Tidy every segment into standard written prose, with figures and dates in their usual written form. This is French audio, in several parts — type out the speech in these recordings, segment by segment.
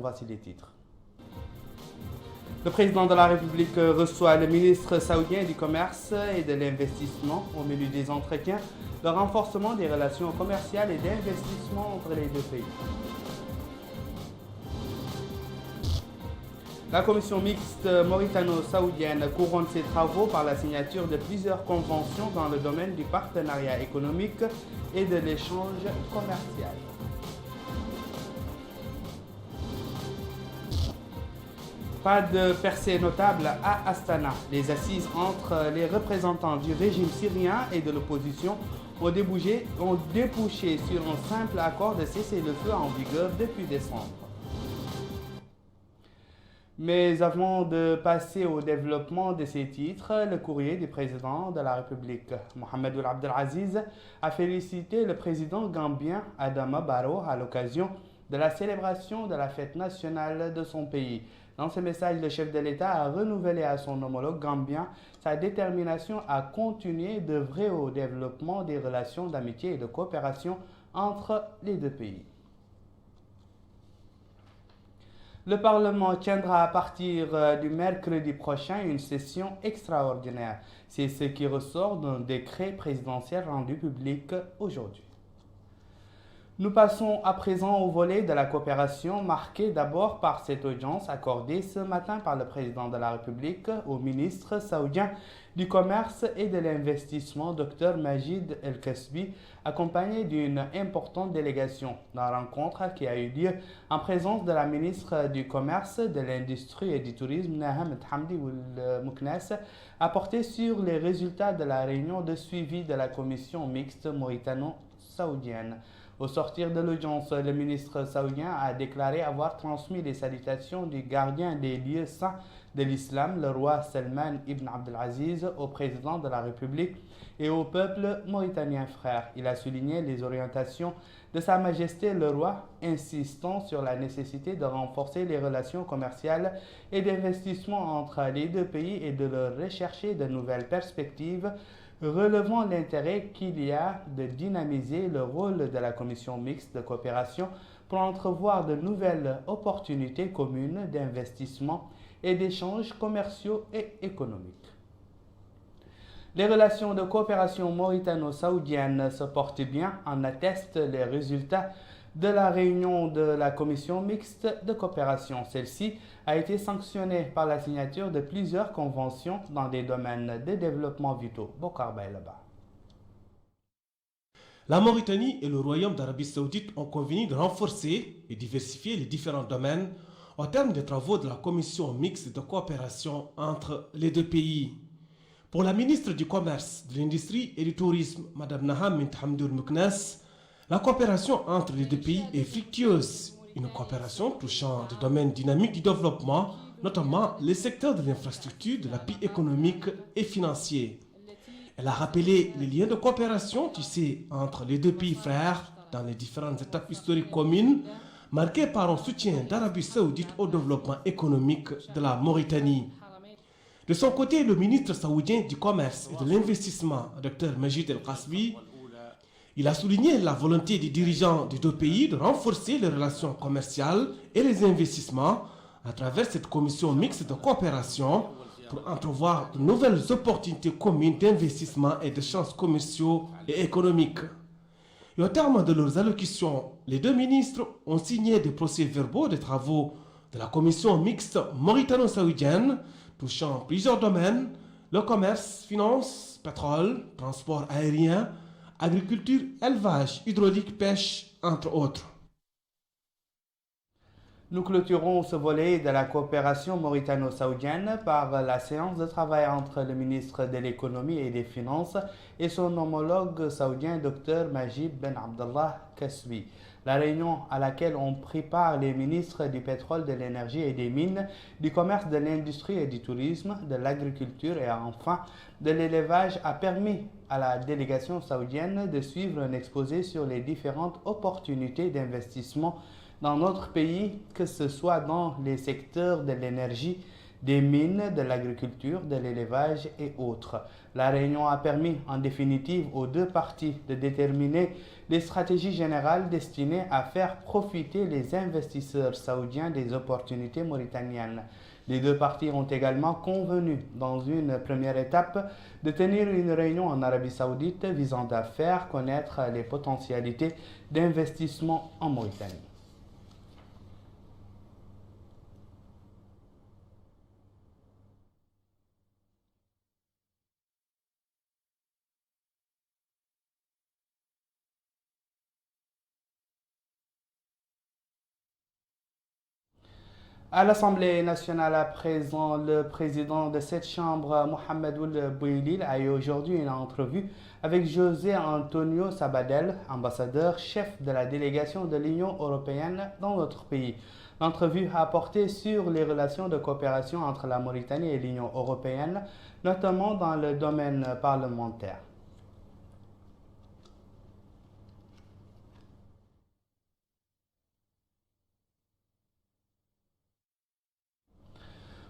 voici les titres. Le président de la République reçoit le ministre saoudien du Commerce et de l'Investissement au milieu des entretiens, le renforcement des relations commerciales et d'investissement entre les deux pays. La commission mixte mauritano-saoudienne couronne ses travaux par la signature de plusieurs conventions dans le domaine du partenariat économique et de l'échange commercial. Pas de percée notable à Astana. Les assises entre les représentants du régime syrien et de l'opposition ont débouché sur un simple accord de cessez-le-feu en vigueur depuis décembre. Mais avant de passer au développement de ces titres, le courrier du président de la République, Mohamed Ould Abdel Aziz, a félicité le président gambien Adama Barrow à l'occasion de la célébration de la fête nationale de son pays. Dans ce message, le chef de l'État a renouvelé à son homologue gambien sa détermination à continuer d'œuvrer au développement des relations d'amitié et de coopération entre les deux pays. Le Parlement tiendra à partir du mercredi prochain une session extraordinaire. C'est ce qui ressort d'un décret présidentiel rendu public aujourd'hui. Nous passons à présent au volet de la coopération, marqué d'abord par cette audience accordée ce matin par le président de la République au ministre saoudien du Commerce et de l'Investissement, Dr Majid El-Kasbi, accompagné d'une importante délégation. La rencontre qui a eu lieu en présence de la ministre du Commerce, de l'Industrie et du Tourisme, Naham Hamdi Mouknes, a porté sur les résultats de la réunion de suivi de la commission mixte mauritano-saoudienne. Au sortir de l'audience, le ministre saoudien a déclaré avoir transmis les salutations du gardien des lieux saints de l'islam, le roi Salman ibn Abdelaziz, au président de la République et au peuple mauritanien frère. Il a souligné les orientations de Sa Majesté le roi, insistant sur la nécessité de renforcer les relations commerciales et d'investissement entre les deux pays et de leur rechercher de nouvelles perspectives, relevant l'intérêt qu'il y a de dynamiser le rôle de la commission mixte de coopération pour entrevoir de nouvelles opportunités communes d'investissement et d'échanges commerciaux et économiques. Les relations de coopération mauritano-saoudienne se portent bien, en attestent les résultats de la réunion de la commission mixte de coopération. Celle-ci a été sanctionnée par la signature de plusieurs conventions dans des domaines de développement vitaux. Bokar Baylaba. La Mauritanie et le Royaume d'Arabie Saoudite ont convenu de renforcer et diversifier les différents domaines au terme des travaux de la commission mixte de coopération entre les deux pays. Pour la ministre du Commerce, de l'Industrie et du Tourisme, Mme Naham Hamdi Mouknes, la coopération entre les deux pays est fructueuse. Une coopération touchant des domaines dynamiques du développement, notamment les secteurs de l'infrastructure, de l'appui économique et financier. Elle a rappelé les liens de coopération tissés entre les deux pays frères dans les différentes étapes historiques communes, marquées par un soutien d'Arabie Saoudite au développement économique de la Mauritanie. De son côté, le ministre saoudien du Commerce et de l'Investissement, Dr Majid El-Kasbi, il a souligné la volonté des dirigeants des deux pays de renforcer les relations commerciales et les investissements à travers cette commission mixte de coopération pour entrevoir de nouvelles opportunités communes d'investissement et d'échanges commerciaux et économiques. Et au terme de leurs allocutions, les deux ministres ont signé des procès-verbaux des travaux de la commission mixte mauritano-saoudienne touchant plusieurs domaines, le commerce, finance, pétrole, transport aérien, agriculture, élevage, hydraulique, pêche, entre autres. Nous clôturons ce volet de la coopération mauritano-saoudienne par la séance de travail entre le ministre de l'Économie et des Finances et son homologue saoudien Dr Majid Ben Abdallah Kasbi. La réunion à laquelle ont pris part les ministres du pétrole, de l'énergie et des mines, du commerce, de l'industrie et du tourisme, de l'agriculture et enfin de l'élevage a permis à la délégation saoudienne de suivre un exposé sur les différentes opportunités d'investissement dans notre pays, que ce soit dans les secteurs de l'énergie, des mines, de l'agriculture, de l'élevage et autres. La réunion a permis en définitive aux deux parties de déterminer les stratégies générales destinées à faire profiter les investisseurs saoudiens des opportunités mauritaniennes. Les deux parties ont également convenu, dans une première étape, de tenir une réunion en Arabie Saoudite visant à faire connaître les potentialités d'investissement en Mauritanie. À l'Assemblée nationale, à présent, le président de cette chambre, Mohamed Ould Bouilil, a eu aujourd'hui une entrevue avec José Antonio Sabadell, ambassadeur chef de la délégation de l'Union européenne dans notre pays. L'entrevue a porté sur les relations de coopération entre la Mauritanie et l'Union européenne, notamment dans le domaine parlementaire.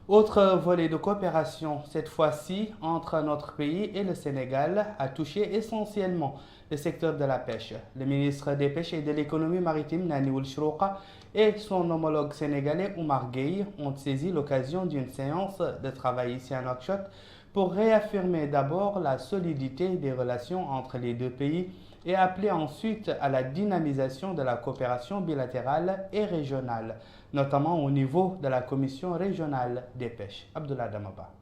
Autre volet de coopération, cette fois-ci entre notre pays et le Sénégal, a touché essentiellement le secteur de la pêche. Le ministre des Pêches et de l'économie maritime, Nani Ould Chrouqa, et son homologue sénégalais, Oumar Gueye, ont saisi l'occasion d'une séance de travail ici à Nouakchott pour réaffirmer d'abord la solidité des relations entre les deux pays et appeler ensuite à la dynamisation de la coopération bilatérale et régionale, notamment au niveau de la Commission régionale des pêches. Abdullah Damaba.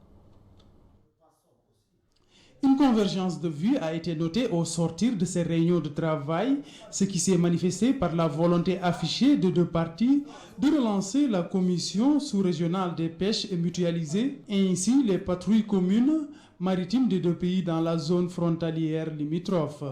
Une convergence de vues a été notée au sortir de ces réunions de travail, ce qui s'est manifesté par la volonté affichée de deux parties de relancer la commission sous-régionale des pêches et mutualiser ainsi les patrouilles communes maritimes des deux pays dans la zone frontalière limitrophe.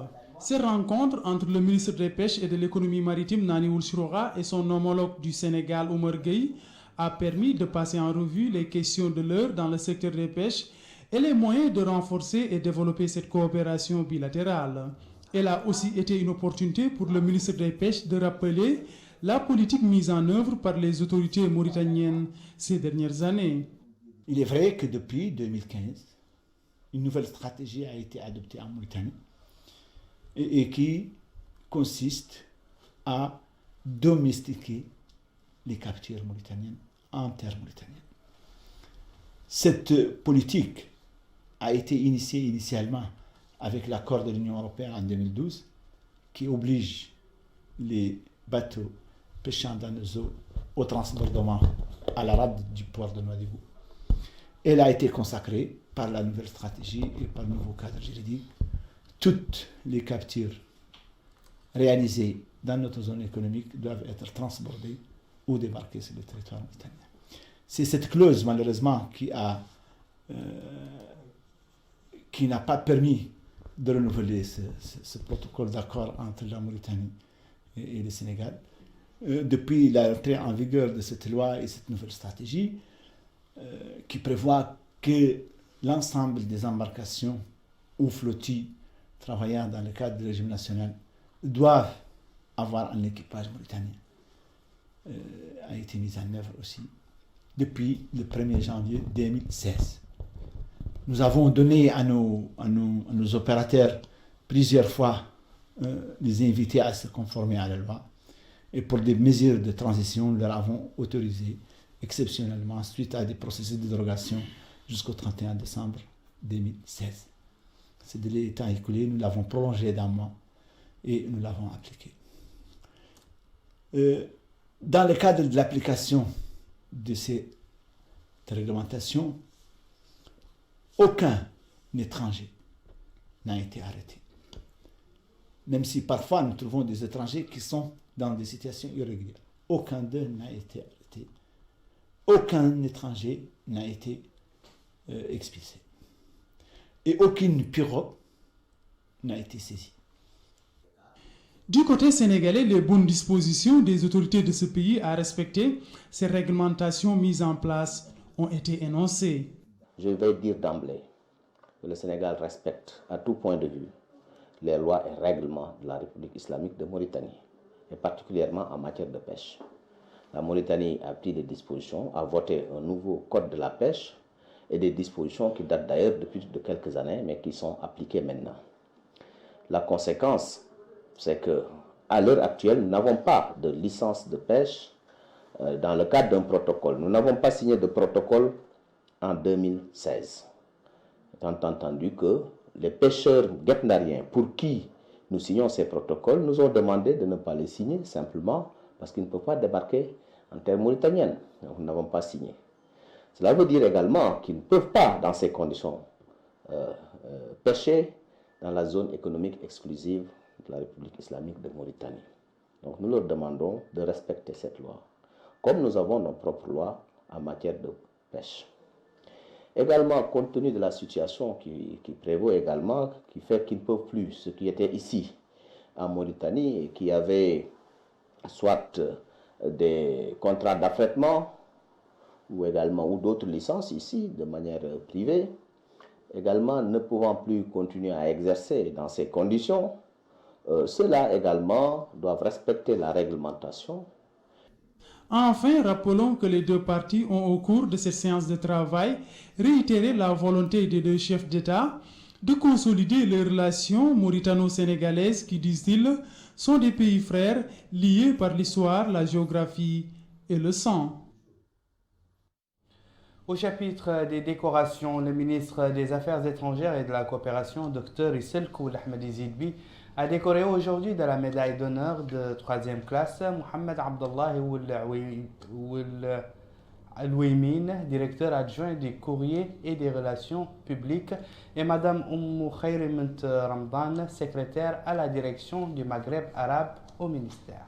Ces rencontres entre le ministre des Pêches et de l'économie maritime Nani Ould Chrouqa et son homologue du Sénégal Oumar Gueye a permis de passer en revue les questions de l'heure dans le secteur des pêches et les moyens de renforcer et développer cette coopération bilatérale. Elle a aussi été une opportunité pour le ministre des Pêches de rappeler la politique mise en œuvre par les autorités mauritaniennes ces dernières années. Il est vrai que depuis 2015, une nouvelle stratégie a été adoptée en Mauritanie et qui consiste à domestiquer les captures mauritaniennes en terre mauritanienne. Cette politique a été initiée initialement avec l'accord de l'Union européenne en 2012 qui oblige les bateaux pêchant dans nos eaux au transbordement à la rade du port de Nouadhibou. Elle a été consacrée par la nouvelle stratégie et par le nouveau cadre juridique. Toutes les captures réalisées dans notre zone économique doivent être transbordées ou débarquées sur le territoire mauritanien. C'est cette clause, malheureusement, qui n'a pas permis de renouveler ce protocole d'accord entre la Mauritanie et le Sénégal. Depuis l'entrée en vigueur de cette loi et cette nouvelle stratégie, qui prévoit que l'ensemble des embarcations ou flottilles travaillant dans le cadre du régime national doivent avoir un équipage mauritanien, a été mise en œuvre aussi depuis le 1er janvier 2016. Nous avons donné à nos opérateurs plusieurs fois les invités à se conformer à la loi et pour des mesures de transition, nous leur avons autorisé exceptionnellement suite à des processus de dérogation jusqu'au 31 décembre 2016. Ce délai étant écoulé, nous l'avons prolongé d'un mois et nous l'avons appliqué. Dans le cadre de l'application de cette réglementation, aucun étranger n'a été arrêté. Même si parfois nous trouvons des étrangers qui sont dans des situations irrégulières. Aucun d'eux n'a été arrêté. Aucun étranger n'a été expulsé. Et aucune pirogue n'a été saisie. Du côté sénégalais, les bonnes dispositions des autorités de ce pays à respecter ces réglementations mises en place ont été énoncées. Je vais dire d'emblée que le Sénégal respecte à tout point de vue les lois et règlements de la République islamique de Mauritanie, et particulièrement en matière de pêche. la Mauritanie a pris des dispositions, a voté un nouveau code de la pêche et des dispositions qui datent d'ailleurs depuis de quelques années, mais qui sont appliquées maintenant. La conséquence, c'est que à l'heure actuelle, nous n'avons pas de licence de pêche dans le cadre d'un protocole. Nous n'avons pas signé de protocole en 2016. Étant entendu que les pêcheurs guetnariens pour qui nous signons ces protocoles nous ont demandé de ne pas les signer simplement parce qu'ils ne peuvent pas débarquer en terre mauritanienne. Donc, nous n'avons pas signé. Cela veut dire également qu'ils ne peuvent pas, dans ces conditions, pêcher dans la zone économique exclusive de la République islamique de Mauritanie. Donc nous leur demandons de respecter cette loi, comme nous avons nos propres lois en matière de pêche. Également, compte tenu de la situation qui prévaut également, qui fait qu'ils ne peuvent plus, ceux qui étaient ici en Mauritanie et qui avaient soit des contrats d'affrètement ou d'autres licences ici de manière privée, également ne pouvant plus continuer à exercer dans ces conditions, ceux-là également doivent respecter la réglementation. Enfin, rappelons que les deux parties ont au cours de cette séance de travail réitéré la volonté des deux chefs d'État de consolider les relations mauritano-sénégalaises qui, disent-ils, sont des pays frères liés par l'histoire, la géographie et le sang. Au chapitre des décorations, le ministre des Affaires étrangères et de la coopération, Dr Issel Koul Ahmed Zidbi, a décoré aujourd'hui de la médaille d'honneur de 3e classe Mohamed Abdallah Al-Ouimine, directeur adjoint du courrier et des relations publiques, et Madame Oumou Khairimint Ramdan, secrétaire à la direction du Maghreb arabe au ministère.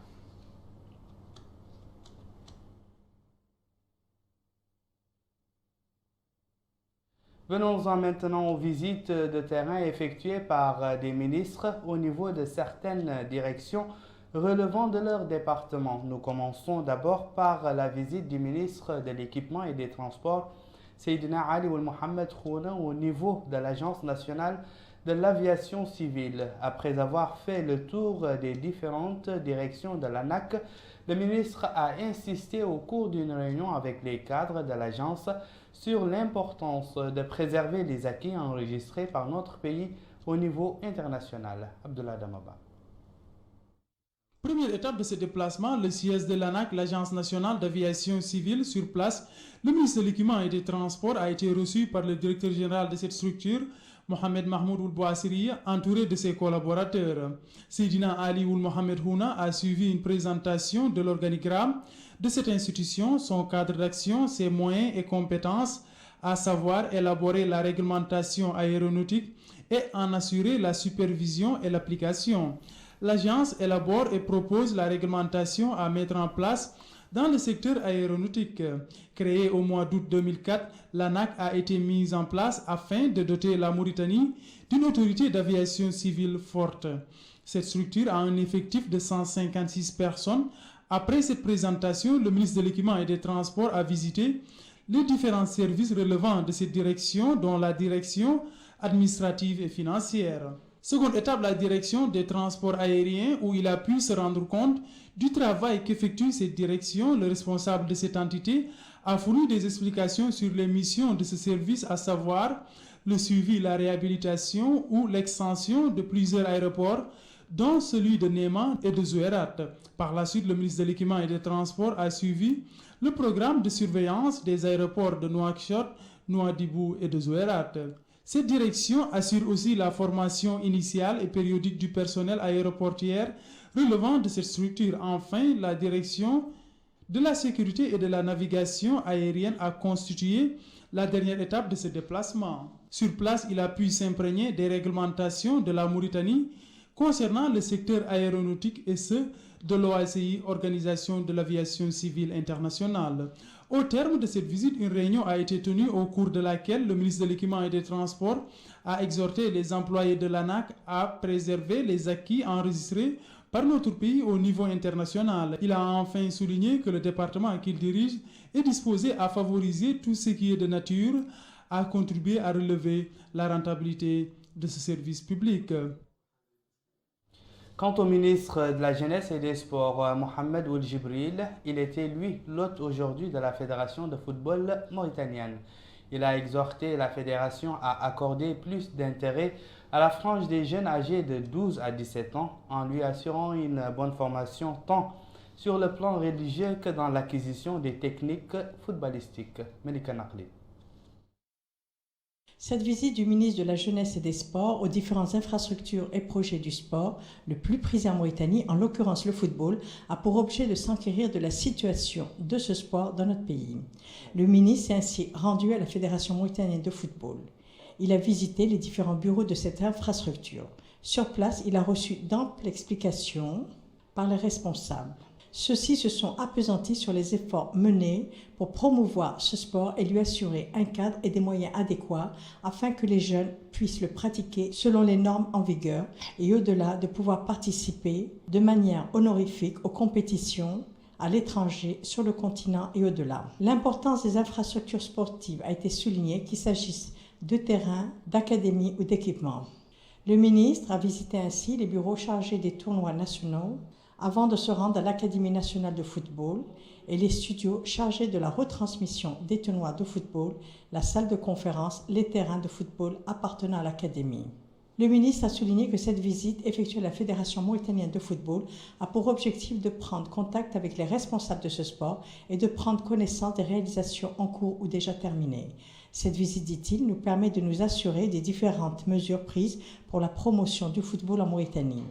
Venons-en maintenant aux visites de terrain effectuées par des ministres au niveau de certaines directions relevant de leur département. Nous commençons d'abord par la visite du ministre de l'Équipement et des Transports, Seydina Ali Ould Mohamed Khouna, au niveau de l'Agence nationale de l'aviation civile. Après avoir fait le tour des différentes directions de l'ANAC, le ministre a insisté au cours d'une réunion avec les cadres de l'agence sur l'importance de préserver les acquis enregistrés par notre pays au niveau international. Abdullah Damaba. Première étape de ce déplacement, le siège de l'ANAC, l'Agence nationale d'aviation civile, sur place. Le ministre de l'Équipement et des Transports a été reçu par le directeur général de cette structure, Mohamed Mahmoud Ould Bouassiri, entouré de ses collaborateurs. Seydina Ali Ould Mohamed Khouna a suivi une présentation de l'organigramme de cette institution, son cadre d'action, ses moyens et compétences, à savoir élaborer la réglementation aéronautique et en assurer la supervision et l'application. L'agence élabore et propose la réglementation à mettre en place dans le secteur aéronautique. Créée au mois d'août 2004, l'ANAC a été mise en place afin de doter la Mauritanie d'une autorité d'aviation civile forte. Cette structure a un effectif de 156 personnes. Après cette présentation, le ministre de l'Équipement et des Transports a visité les différents services relevant de cette direction, dont la direction administrative et financière. Seconde étape, la direction des transports aériens, où il a pu se rendre compte du travail qu'effectue cette direction. Le responsable de cette entité a fourni des explications sur les missions de ce service, à savoir le suivi, la réhabilitation ou l'extension de plusieurs aéroports, dont celui de Néma et de Zouérat. Par la suite, le ministre de l'Équipement et des Transports a suivi le programme de surveillance des aéroports de Nouakchott, Nouadhibou et de Zouérat. Cette direction assure aussi la formation initiale et périodique du personnel aéroportuaire relevant de cette structure. Enfin, la direction de la sécurité et de la navigation aérienne a constitué la dernière étape de ce déplacement. Sur place, il a pu s'imprégner des réglementations de la Mauritanie concernant le secteur aéronautique et ceux de l'OACI, Organisation de l'aviation civile internationale. Au terme de cette visite, une réunion a été tenue au cours de laquelle le ministre de l'Équipement et des Transports a exhorté les employés de l'ANAC à préserver les acquis enregistrés par notre pays au niveau international. Il a enfin souligné que le département qu'il dirige est disposé à favoriser tout ce qui est de nature à contribuer à relever la rentabilité de ce service public. Quant au ministre de la Jeunesse et des Sports, Mohamed Ould Jibril, il était lui l'hôte aujourd'hui de la Fédération de football mauritanienne. Il a exhorté la fédération à accorder plus d'intérêt à la frange des jeunes âgés de 12 à 17 ans en lui assurant une bonne formation tant sur le plan religieux que dans l'acquisition des techniques footballistiques. Melika Nakli. Cette visite du ministre de la Jeunesse et des Sports aux différentes infrastructures et projets du sport, le plus prisé en Mauritanie, en l'occurrence le football, a pour objet de s'enquérir de la situation de ce sport dans notre pays. Le ministre s'est ainsi rendu à la Fédération mauritanienne de football. Il a visité les différents bureaux de cette infrastructure. Sur place, il a reçu d'amples explications par les responsables. Ceux-ci se sont appesantis sur les efforts menés pour promouvoir ce sport et lui assurer un cadre et des moyens adéquats afin que les jeunes puissent le pratiquer selon les normes en vigueur et au-delà de pouvoir participer de manière honorifique aux compétitions à l'étranger, sur le continent et au-delà. L'importance des infrastructures sportives a été soulignée, qu'il s'agisse de terrains, d'académies ou d'équipements. Le ministre a visité ainsi les bureaux chargés des tournois nationaux avant de se rendre à l'Académie nationale de football et les studios chargés de la retransmission des tournois de football, la salle de conférence, les terrains de football appartenant à l'Académie. Le ministre a souligné que cette visite effectuée à la Fédération mauritanienne de football a pour objectif de prendre contact avec les responsables de ce sport et de prendre connaissance des réalisations en cours ou déjà terminées. Cette visite, dit-il, nous permet de nous assurer des différentes mesures prises pour la promotion du football en Mauritanie.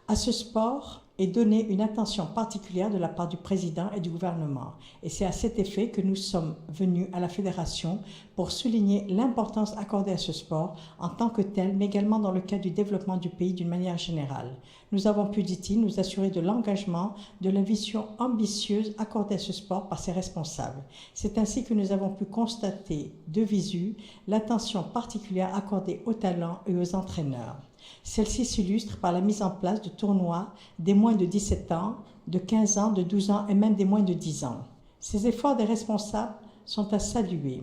À ce sport est donnée une attention particulière de la part du président et du gouvernement. Et c'est à cet effet que nous sommes venus à la Fédération pour souligner l'importance accordée à ce sport en tant que tel, mais également dans le cadre du développement du pays d'une manière générale. Nous avons pu, dit-il, nous assurer de l'engagement, de la vision ambitieuse accordée à ce sport par ses responsables. C'est ainsi que nous avons pu constater de visu l'attention particulière accordée aux talents et aux entraîneurs. Celle-ci s'illustre par la mise en place de tournois des moins de 17 ans, de 15 ans, de 12 ans et même des moins de 10 ans. Ces efforts des responsables sont à saluer.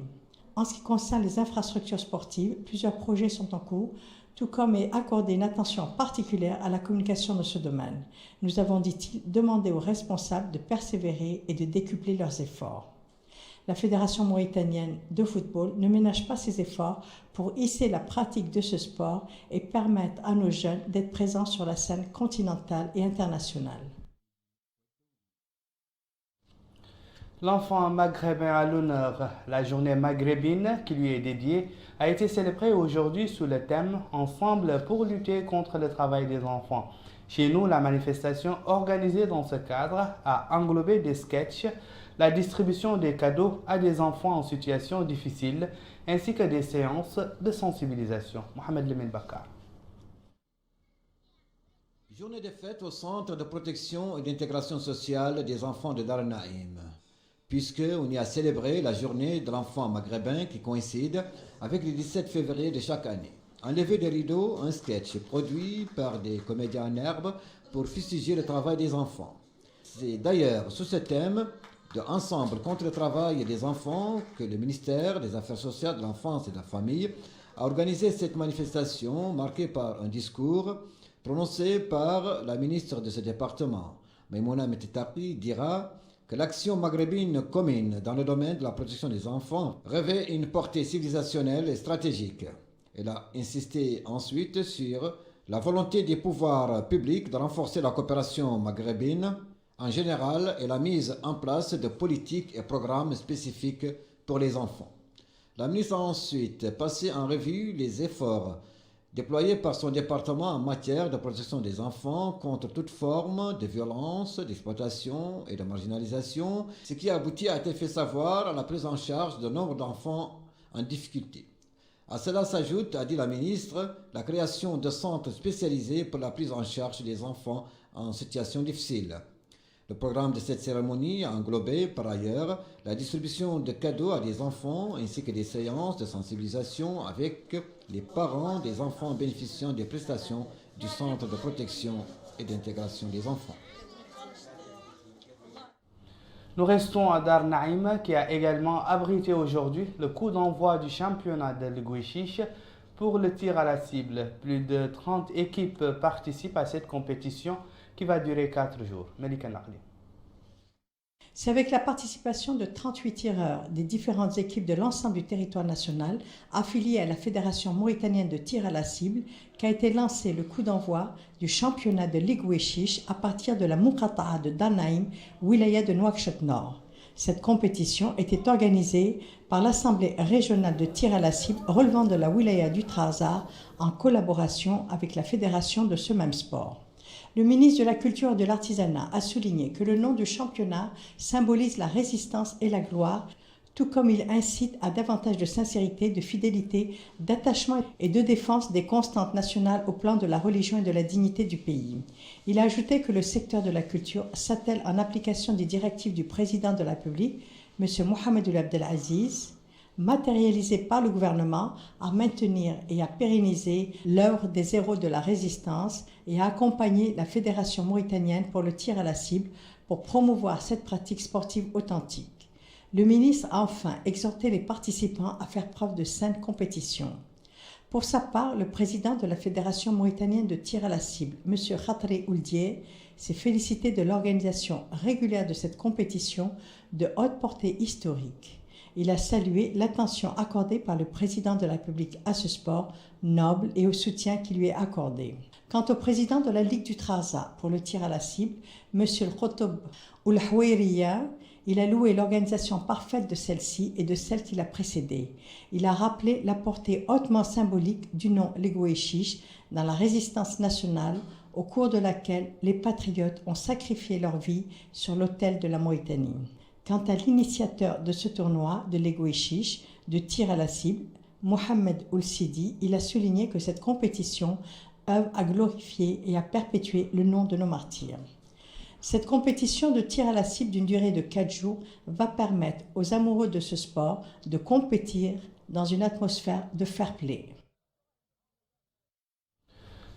En ce qui concerne les infrastructures sportives, plusieurs projets sont en cours, tout comme est accordée une attention particulière à la communication dans ce domaine. Nous avons, dit-il, demandé aux responsables de persévérer et de décupler leurs efforts. La Fédération mauritanienne de football ne ménage pas ses efforts pour hisser la pratique de ce sport et permettre à nos jeunes d'être présents sur la scène continentale et internationale. L'enfant maghrébin à l'honneur, la journée maghrébine qui lui est dédiée, a été célébrée aujourd'hui sous le thème « Ensemble pour lutter contre le travail des enfants ». Chez nous, la manifestation organisée dans ce cadre a englobé des sketchs, la distribution des cadeaux à des enfants en situation difficile, ainsi que des séances de sensibilisation. Mohamed Lemel Bakar. Journée de fête au Centre de protection et d'intégration sociale des enfants de Dar el-Naïm, puisqu'on y a célébré la journée de l'enfant maghrébin qui coïncide avec le 17 février de chaque année. Enlever des rideaux, un sketch produit par des comédiens en herbe pour fustiger le travail des enfants. C'est d'ailleurs sous ce thème de Ensemble contre le travail des enfants que le ministère des Affaires sociales de l'enfance et de la famille a organisé cette manifestation marquée par un discours prononcé par la ministre de ce département. Maïmouna Metitaki dira que l'action maghrébine commune dans le domaine de la protection des enfants revêt une portée civilisationnelle et stratégique. Elle a insisté ensuite sur la volonté des pouvoirs publics de renforcer la coopération maghrébine en général et la mise en place de politiques et programmes spécifiques pour les enfants. La ministre a ensuite passé en revue les efforts déployés par son département en matière de protection des enfants contre toute forme de violence, d'exploitation et de marginalisation, ce qui a abouti à être fait savoir à la prise en charge de nombre d'enfants en difficulté. À cela s'ajoute, a dit la ministre, la création de centres spécialisés pour la prise en charge des enfants en situation difficile. Le programme de cette cérémonie a englobé par ailleurs la distribution de cadeaux à des enfants ainsi que des séances de sensibilisation avec les parents des enfants bénéficiant des prestations du Centre de protection et d'intégration des enfants. Nous restons à Dar Naïm qui a également abrité aujourd'hui le coup d'envoi du championnat de l'Guichiche pour le tir à la cible. Plus de 30 équipes participent à cette compétition qui va durer 4 jours. Melika Nakli. C'est avec la participation de 38 tireurs des différentes équipes de l'ensemble du territoire national affiliées à la Fédération mauritanienne de tir à la cible qu'a été lancé le coup d'envoi du championnat de Ligue Ouéchiche à partir de la Muqata'a de Danaïm, wilaya de Nouakchott Nord. Cette compétition était organisée par l'Assemblée régionale de tir à la cible relevant de la wilaya du Trarza en collaboration avec la fédération de ce même sport. Le ministre de la Culture et de l'Artisanat a souligné que le nom du championnat symbolise la résistance et la gloire, tout comme il incite à davantage de sincérité, de fidélité, d'attachement et de défense des constantes nationales au plan de la religion et de la dignité du pays. Il a ajouté que le secteur de la culture s'attelle en application des directives du président de la République, M. Mohamed Ould Abdelaziz, matérialisé par le gouvernement, à maintenir et à pérenniser l'œuvre des héros de la résistance et à accompagner la Fédération mauritanienne pour le tir à la cible pour promouvoir cette pratique sportive authentique. Le ministre a enfin exhorté les participants à faire preuve de saine compétition. Pour sa part, le président de la Fédération mauritanienne de tir à la cible, M. Khatri Ouldier, s'est félicité de l'organisation régulière de cette compétition de haute portée historique. Il a salué l'attention accordée par le président de la République à ce sport noble et au soutien qui lui est accordé. Quant au président de la Ligue du Trarza pour le tir à la cible, M. Khotob Oulhoueiriya, il a loué l'organisation parfaite de celle-ci et de celle qui l'a précédée. Il a rappelé la portée hautement symbolique du nom Ligue Ouéchiche dans la résistance nationale au cours de laquelle les patriotes ont sacrifié leur vie sur l'autel de la Mauritanie. Quant à l'initiateur de ce tournoi de Ligue Ouéchiche de tir à la cible, Mohamed Ould Sidi, il a souligné que cette compétition œuvre à glorifier et à perpétuer le nom de nos martyrs. Cette compétition de tir à la cible d'une durée de 4 jours va permettre aux amoureux de ce sport de compétir dans une atmosphère de fair play.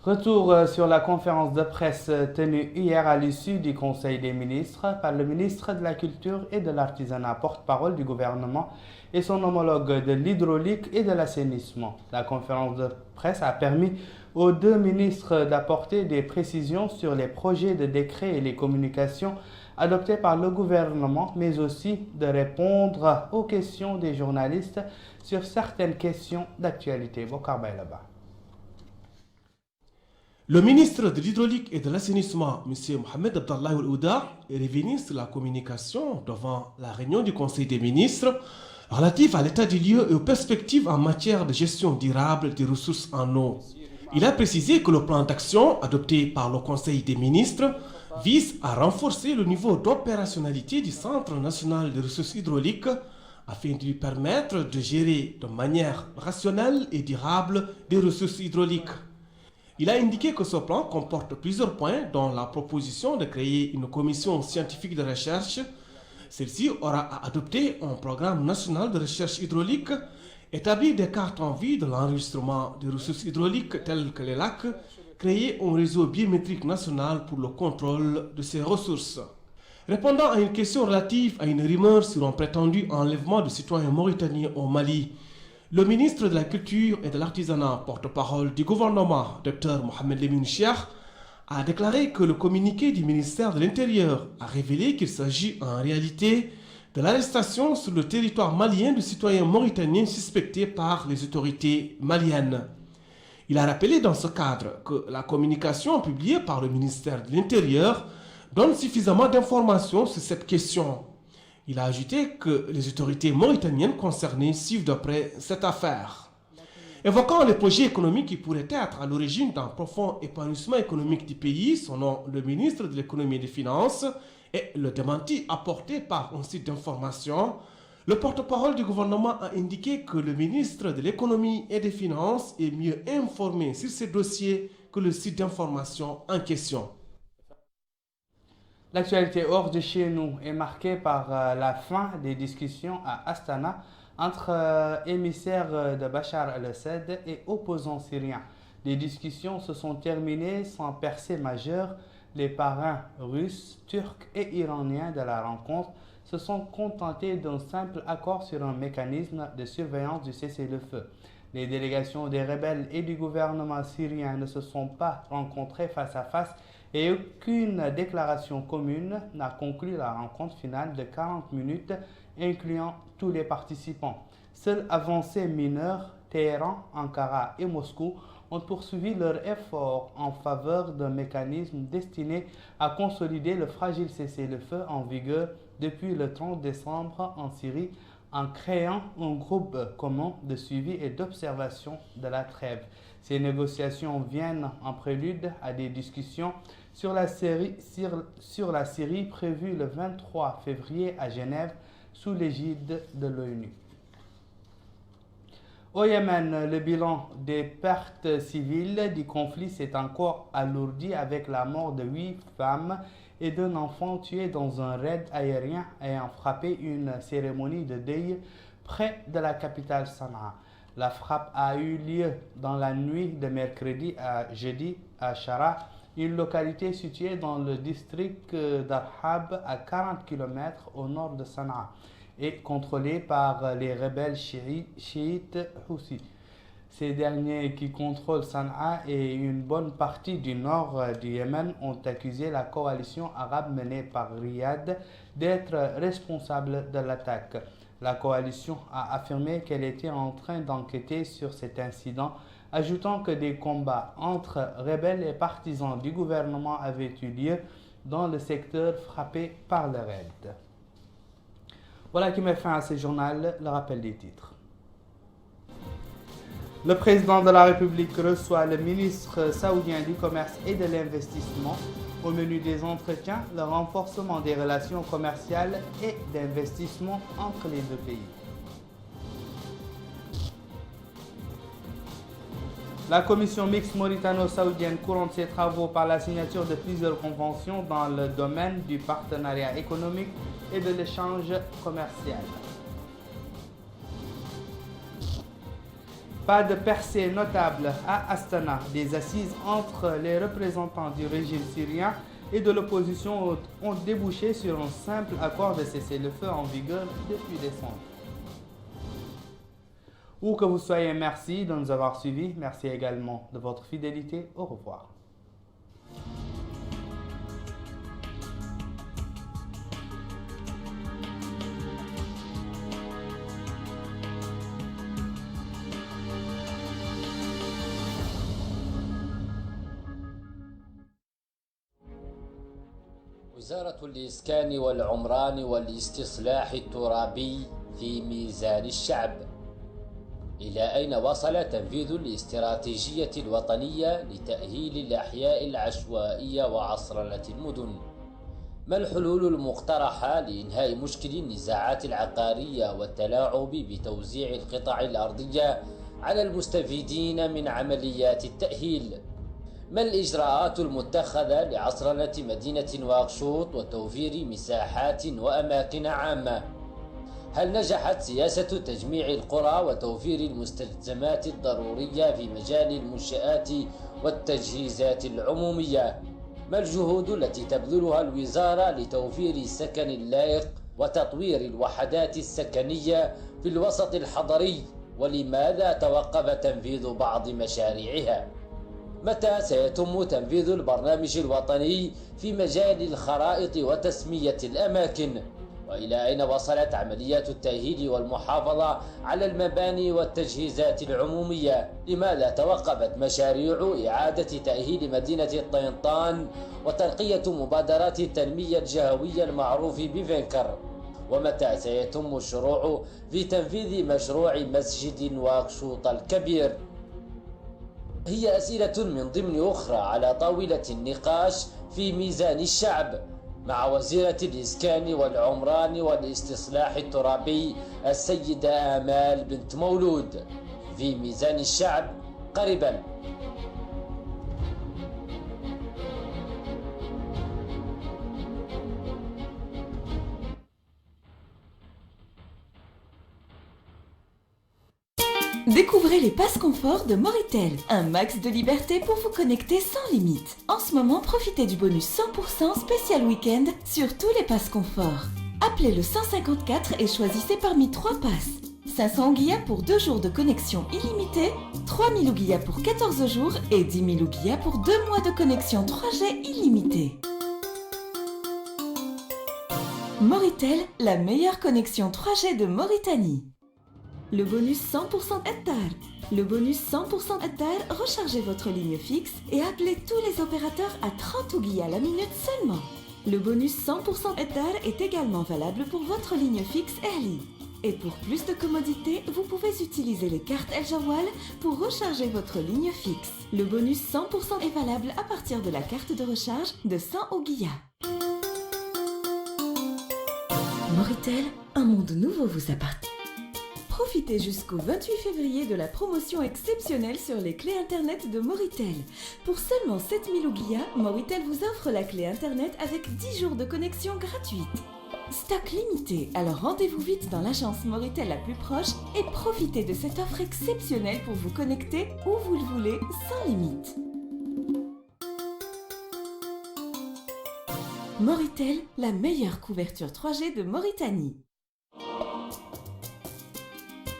Retour sur la conférence de presse tenue hier à l'issue du Conseil des ministres par le ministre de la Culture et de l'Artisanat, porte-parole du gouvernement, et son homologue de l'hydraulique et de l'assainissement. La conférence de presse a permis aux deux ministres d'apporter des précisions sur les projets de décret et les communications adoptés par le gouvernement, mais aussi de répondre aux questions des journalistes sur certaines questions d'actualité. Bokar Baylaba. Le ministre de l'Hydraulique et de l'Assainissement, M. Mohamed Abdallah Ouda, est revenu sur la communication devant la réunion du Conseil des ministres relative à l'état des lieux et aux perspectives en matière de gestion durable des ressources en eau. Il a précisé que le plan d'action adopté par le Conseil des ministres vise à renforcer le niveau d'opérationnalité du Centre national des ressources hydrauliques afin de lui permettre de gérer de manière rationnelle et durable des ressources hydrauliques. Il a indiqué que ce plan comporte plusieurs points, dont la proposition de créer une commission scientifique de recherche. Celle-ci aura à adopter un programme national de recherche hydraulique, établir des cartes en vue de l'enregistrement des ressources hydrauliques telles que les lacs, créer un réseau biométrique national pour le contrôle de ces ressources. Répondant à une question relative à une rumeur sur un prétendu enlèvement de citoyens mauritaniens au Mali, le ministre de la Culture et de l'Artisanat, porte-parole du gouvernement, Dr Mohamed Lemine Cheikh, a déclaré que le communiqué du ministère de l'Intérieur a révélé qu'il s'agit en réalité de l'arrestation sur le territoire malien de citoyens mauritaniens suspectés par les autorités maliennes. Il a rappelé dans ce cadre que la communication publiée par le ministère de l'Intérieur donne suffisamment d'informations sur cette question. Il a ajouté que les autorités mauritaniennes concernées suivent de près cette affaire. Évoquant les projets économiques qui pourraient être à l'origine d'un profond épanouissement économique du pays, selon le ministre de l'Économie et des Finances, et le démenti apporté par un site d'information, le porte-parole du gouvernement a indiqué que le ministre de l'Économie et des Finances est mieux informé sur ces dossiers que le site d'information en question. L'actualité hors de chez nous est marquée par la fin des discussions à Astana entre émissaires de Bachar el-Assad et opposants syriens. Les discussions se sont terminées sans percée majeure. Les parrains russes, turcs et iraniens de la rencontre se sont contentés d'un simple accord sur un mécanisme de surveillance du cessez-le-feu. Les délégations des rebelles et du gouvernement syrien ne se sont pas rencontrées face à face et aucune déclaration commune n'a conclu la rencontre finale de 40 minutes, incluant tous les participants. Seules avancées mineures, Téhéran, Ankara et Moscou ont poursuivi leurs efforts en faveur d'un mécanisme destiné à consolider le fragile cessez-le-feu en vigueur depuis le 30 décembre en Syrie en créant un groupe commun de suivi et d'observation de la trêve. Ces négociations viennent en prélude à des discussions sur la Syrie prévues le 23 février à Genève sous l'égide de l'ONU. Au Yémen, le bilan des pertes civiles du conflit s'est encore alourdi avec la mort de 8 femmes et d'un enfant tué dans un raid aérien ayant frappé une cérémonie de deuil près de la capitale Sanaa. La frappe a eu lieu dans la nuit de mercredi à jeudi à Shara, une localité située dans le district d'Arhab à 40 km au nord de Sanaa et contrôlée par les rebelles chiites Houthis. Ces derniers qui contrôlent Sanaa et une bonne partie du nord du Yémen ont accusé la coalition arabe menée par Riyad d'être responsable de l'attaque. La coalition a affirmé qu'elle était en train d'enquêter sur cet incident, ajoutant que des combats entre rebelles et partisans du gouvernement avaient eu lieu dans le secteur frappé par le raid. Voilà qui met fin à ce journal, le rappel des titres. Le président de la République reçoit le ministre saoudien du Commerce et de l'Investissement. Au menu des entretiens, le renforcement des relations commerciales et d'investissement entre les deux pays. La commission mixte mauritano-saoudienne courante ses travaux par la signature de plusieurs conventions dans le domaine du partenariat économique et de l'échange commercial. Pas de percée notable à Astana. Des assises entre les représentants du régime syrien et de l'opposition ont débouché sur un simple accord de cessez-le-feu en vigueur depuis décembre. Où que vous soyez, merci de nous avoir suivis. Merci également de votre fidélité. Au revoir. وزارة الإسكان والعمران والاستصلاح الترابي في ميزان الشعب. إلى أين وصل تنفيذ الاستراتيجية الوطنية لتأهيل الأحياء العشوائية وعصرنة المدن؟ ما الحلول المقترحة لإنهاء مشكل النزاعات العقارية والتلاعب بتوزيع القطع الأرضية على المستفيدين من عمليات التأهيل؟ ما الإجراءات المتخذة لعصرنة مدينة نواكشوط وتوفير مساحات وأماكن عامة؟ هل نجحت سياسة تجميع القرى وتوفير المستلزمات الضرورية في مجال المنشآت والتجهيزات العمومية؟ ما الجهود التي تبذلها الوزارة لتوفير السكن اللائق وتطوير الوحدات السكنية في الوسط الحضري؟ ولماذا توقف تنفيذ بعض مشاريعها؟ متى سيتم تنفيذ البرنامج الوطني في مجال الخرائط وتسمية الأماكن؟ وإلى أين وصلت عمليات التأهيل والمحافظة على المباني والتجهيزات العمومية؟ لماذا توقفت مشاريع إعادة تأهيل مدينة الطينطان وترقية مبادرات التنمية الجهوية المعروف بفينكر؟ ومتى سيتم الشروع في تنفيذ مشروع مسجد نواكشوط الكبير؟ هي أسئلة من ضمن أخرى على طاولة النقاش في ميزان الشعب مع وزيرة الإسكان والعمران والاستصلاح الترابي السيدة آمال بنت مولود في ميزان الشعب قريبا. Découvrez les passes confort de Moritel, un max de liberté pour vous connecter sans limite. En ce moment, profitez du bonus 100% spécial week-end sur tous les passes confort. Appelez le 154 et choisissez parmi 3 passes. 500 Ouguiya pour 2 jours de connexion illimitée, 3000 Ouguiya pour 14 jours et 10 000 Ouguiya pour 2 mois de connexion 3G illimitée. Moritel, la meilleure connexion 3G de Mauritanie. Le bonus 100% Ettar. Le bonus 100% Ettar, rechargez votre ligne fixe et appelez tous les opérateurs à 30 Ouguiya la minute seulement. Le bonus 100% Ettar est également valable pour votre ligne fixe Early. Et pour plus de commodité, vous pouvez utiliser les cartes El Jawal pour recharger votre ligne fixe. Le bonus 100% est valable à partir de la carte de recharge de 100 Ouguiya. Moritel, un monde nouveau vous appartient. Profitez jusqu'au 28 février de la promotion exceptionnelle sur les clés Internet de Moritel. Pour seulement 7000 Ouguiya, Moritel vous offre la clé Internet avec 10 jours de connexion gratuite. Stock limité, alors rendez-vous vite dans l'agence Moritel la plus proche et profitez de cette offre exceptionnelle pour vous connecter où vous le voulez sans limite. Moritel, la meilleure couverture 3G de Mauritanie.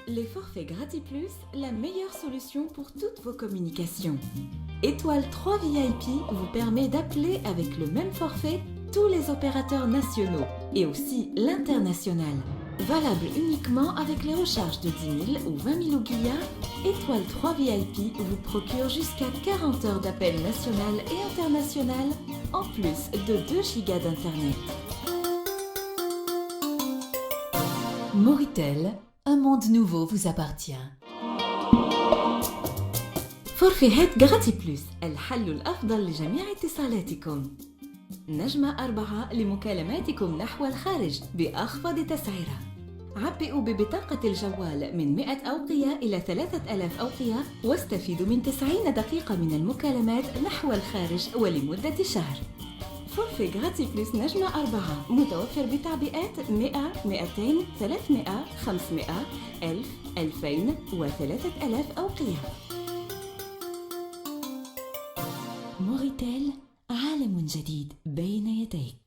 Les forfaits GratiPlus, la meilleure solution pour toutes vos communications. Étoile 3 VIP vous permet d'appeler avec le même forfait tous les opérateurs nationaux et aussi l'international. Valable uniquement avec les recharges de 10 000 ou 20 000 Ouguiya, Étoile 3 VIP vous procure jusqu'à 40 heures d'appel national et international, en plus de 2 gigas d'internet. Moritel, un monde nouveau vous appartient. فورفيهات GratiPlus الحل الأفضل لجميع اتصالاتكم. نجمة 4 لمكالماتكم نحو الخارج بأخفض تسعيرة. عبئوا ببطاقة الجوال من 100 أوقية إلى 3000 أوقية واستفيدوا من 90 دقيقة من المكالمات نحو الخارج ولمدة شهر. فورفي GratiPlus نجمة 4 متوفر بتعبئات 100 200 300 500 1000 2000 و 3000 أوقية. موريتيل، عالم جديد بين يديك.